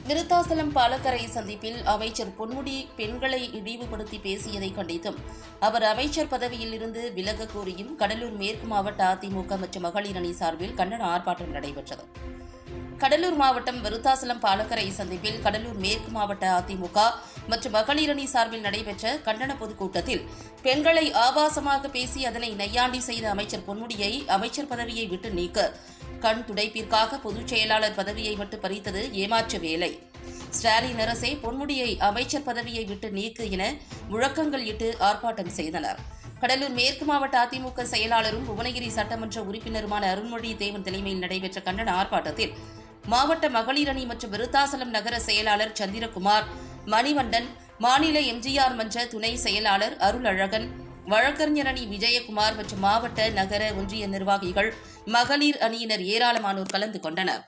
விருத்தாசலம் பாலக்கரை சந்திப்பில் அமைச்சர் பொன்முடி பெண்களை இழிவுபடுத்தி பேசியதை கண்டித்தும் அவர் அமைச்சர் பதவியில் இருந்து விலக கோரியும் கடலூர் மேற்கு மாவட்ட அதிமுக மற்றும் மகளிர் அணி சார்பில் கண்டன ஆர்ப்பாட்டம் நடைபெற்றது. கடலூர் மாவட்டம் விருத்தாசலம் பாலக்கரை சந்திப்பில் கடலூர் மேற்கு மாவட்ட அதிமுக மற்றும் மகளிர் அணி சார்பில் நடைபெற்ற கண்டன பொதுக்கூட்டத்தில் பெண்களை ஆபாசமாக பேசி அதனை நையாண்டி செய்த அமைச்சர் பொன்முடியை அமைச்சர் பதவியை விட்டு நீக்க, கண் துடைப்பிற்காக பொதுச் செயலாளர் பதவியை விட்டு பறித்தது ஏமாற்று வேலை, ஸ்டாலின் அரசே பொன்முடியை அமைச்சர் பதவியை விட்டு நீக்கு என முழக்கங்கள் இட்டு ஆர்ப்பாட்டம் செய்தனர். கடலூர் மேற்கு மாவட்ட அதிமுக செயலாளரும் புவனகிரி சட்டமன்ற உறுப்பினருமான அருண்மொழி தேவன் தலைமையில் நடைபெற்ற கண்டன ஆர்ப்பாட்டத்தில் மாவட்ட மகளிர் அணி மற்றும் விருத்தாசலம் நகர செயலாளர் சந்திரகுமார், மணிவண்டன், மாநில எம்ஜிஆர் மன்ற துணை செயலாளர் அருளழகன், வழக்கறிஞர் அணி விஜயகுமார் மற்றும் மாவட்ட நகர ஒன்றிய நிர்வாகிகள், மகளிர் அணியினர் ஏராளமானோர் கலந்து கொண்டனர்.